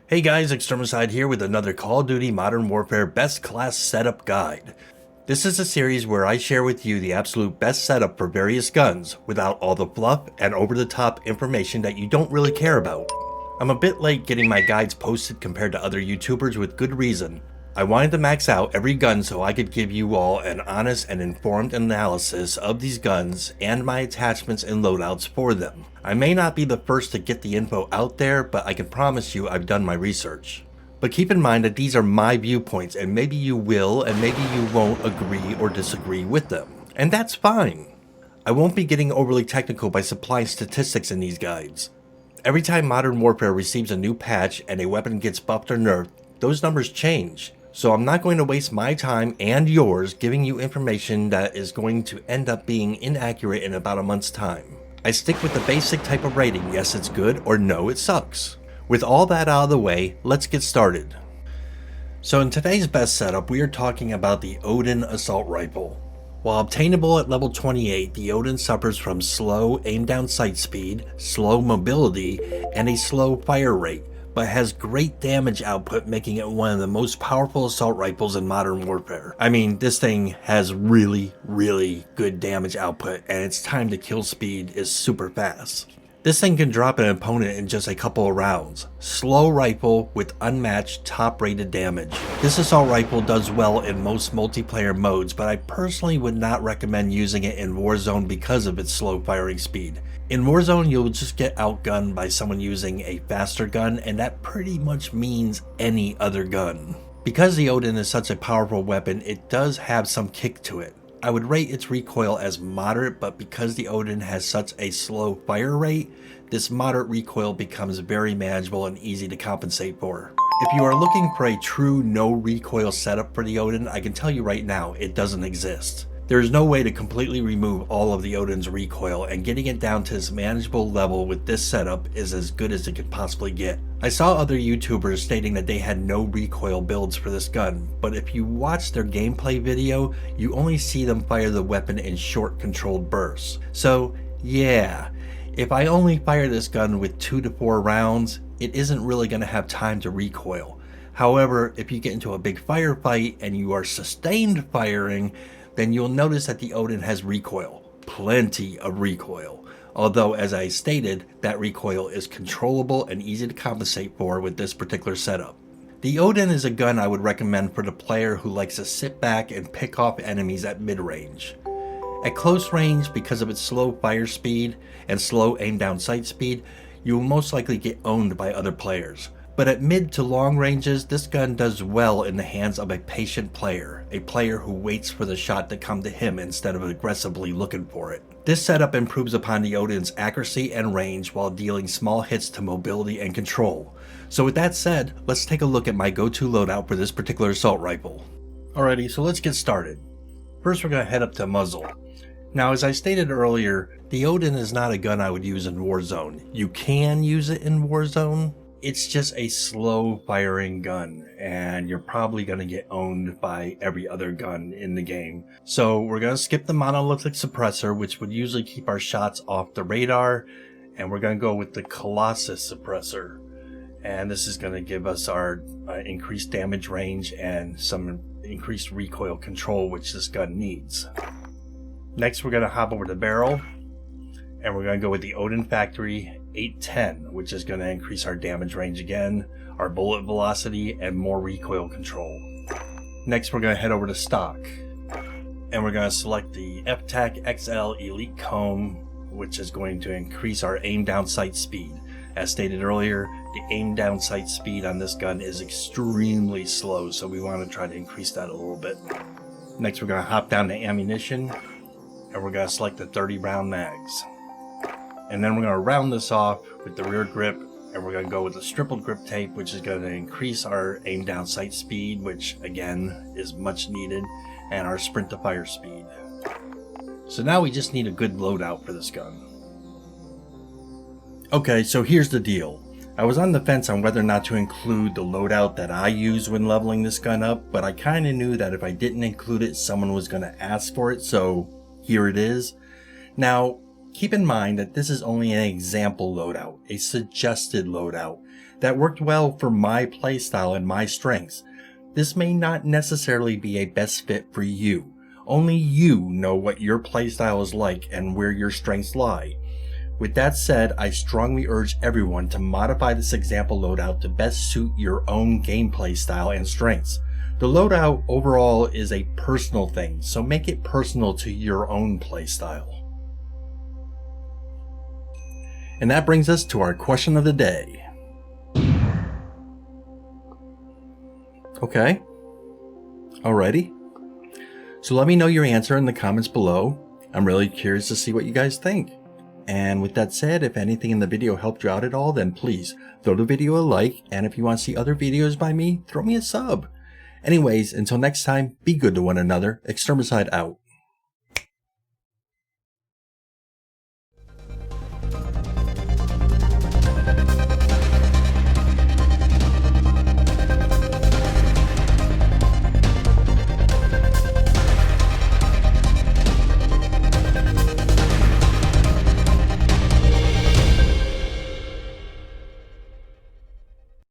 Hey guys, Extermicide here with another Call of Duty Modern Warfare Best Class Setup Guide. This is a series where I share with you the absolute best setup for various guns without all the fluff and over-the-top information that you don't really care about. I'm a bit late getting my guides posted compared to other YouTubers with good reason. I wanted to max out every gun so I could give you all an honest and informed analysis of these guns and my attachments and loadouts for them. I may not be the first to get the info out there, but I can promise you I've done my research. But keep in mind that these are my viewpoints and maybe you will and maybe you won't agree or disagree with them. And that's fine. I won't be getting overly technical by supplying statistics in these guides. Every time Modern Warfare receives a new patch and a weapon gets buffed or nerfed, those numbers change. So I'm not going to waste my time and yours giving you information that is going to end up being inaccurate in about a month's time. I stick with the basic type of rating, yes it's good or no it sucks. With all that out of the way, let's get started. So in today's best setup, we are talking about the Oden Assault Rifle. While obtainable at level 28, the Oden suffers from slow aim down sight speed, slow mobility, and a slow fire rate, but has great damage output, making it one of the most powerful assault rifles in Modern Warfare. I mean, this thing has really good damage output, and its time to kill speed is super fast. This thing can drop an opponent in just a couple of rounds. Slow rifle with unmatched top rated damage. This assault rifle does well in most multiplayer modes, but I personally would not recommend using it in Warzone because of its slow firing speed. In Warzone, you'll just get outgunned by someone using a faster gun, and that pretty much means any other gun. Because the Oden is such a powerful weapon, it does have some kick to it. I would rate its recoil as moderate, but because the Oden has such a slow fire rate, this moderate recoil becomes very manageable and easy to compensate for. If you are looking for a true no recoil setup for the Oden, I can tell you right now, it doesn't exist. There is no way to completely remove all of the Oden's recoil, and getting it down to this manageable level with this setup is as good as it could possibly get. I saw other YouTubers stating that they had no recoil builds for this gun, but if you watch their gameplay video, you only see them fire the weapon in short controlled bursts. So yeah, if I only fire this gun with 2 to 4 rounds, it isn't really going to have time to recoil. However, if you get into a big firefight and you are sustained firing, then you'll notice that the Oden has recoil, plenty of recoil. Although, as I stated, that recoil is controllable and easy to compensate for with this particular setup. The Oden is a gun I would recommend for the player who likes to sit back and pick off enemies at mid-range. At close range, because of its slow fire speed and slow aim down sight speed, you will most likely get owned by other players. But at mid to long ranges, this gun does well in the hands of a patient player, a player who waits for the shot to come to him instead of aggressively looking for it. This setup improves upon the Oden's accuracy and range while dealing small hits to mobility and control. So with that said, let's take a look at my go-to loadout for this particular assault rifle. Alrighty, so let's get started. First we're going to head up to MUZZLE. Now, as I stated earlier, the Oden is not a gun I would use in Warzone. You can use it in Warzone. It's just a slow firing gun, and you're probably going to get owned by every other gun in the game. So we're going to skip the monolithic suppressor, which would usually keep our shots off the radar, and we're going to go with the Colossus suppressor. And this is going to give us our increased damage range and some increased recoil control, which this gun needs. Next, we're going to hop over to barrel, and we're going to go with the Oden Factory 810, which is going to increase our damage range again, our bullet velocity, and more recoil control. Next, we're going to head over to stock, and we're going to select the FTAC XL Elite Comb, which is going to increase our aim down sight speed. As stated earlier, the aim down sight speed on this gun is extremely slow, so we want to try to increase that a little bit. Next, we're going to hop down to ammunition, and we're going to select the 30 round mags. And then we're going to round this off with the rear grip, and we're going to go with the stippled grip tape, which is going to increase our aim down sight speed, which again is much needed, and our sprint to fire speed. So now we just need a good loadout for this gun. Okay, so here's the deal. I was on the fence on whether or not to include the loadout that I use when leveling this gun up, but I kind of knew that if I didn't include it, someone was going to ask for it, so here it is. Now, keep in mind that this is only an example loadout, a suggested loadout. that worked well for my playstyle and my strengths. This may not necessarily be a best fit for you. Only you know what your playstyle is like and where your strengths lie. With that said, I strongly urge everyone to modify this example loadout to best suit your own gameplay style and strengths. The loadout overall is a personal thing, so make it personal to your own playstyle. And that brings us to our question of the day. Okay. Alrighty. So let me know your answer in the comments below. I'm really curious to see what you guys think. And with that said, if anything in the video helped you out at all, then please throw the video a like. And if you want to see other videos by me, throw me a sub. Anyways, until next time, be good to one another. Extermicide out.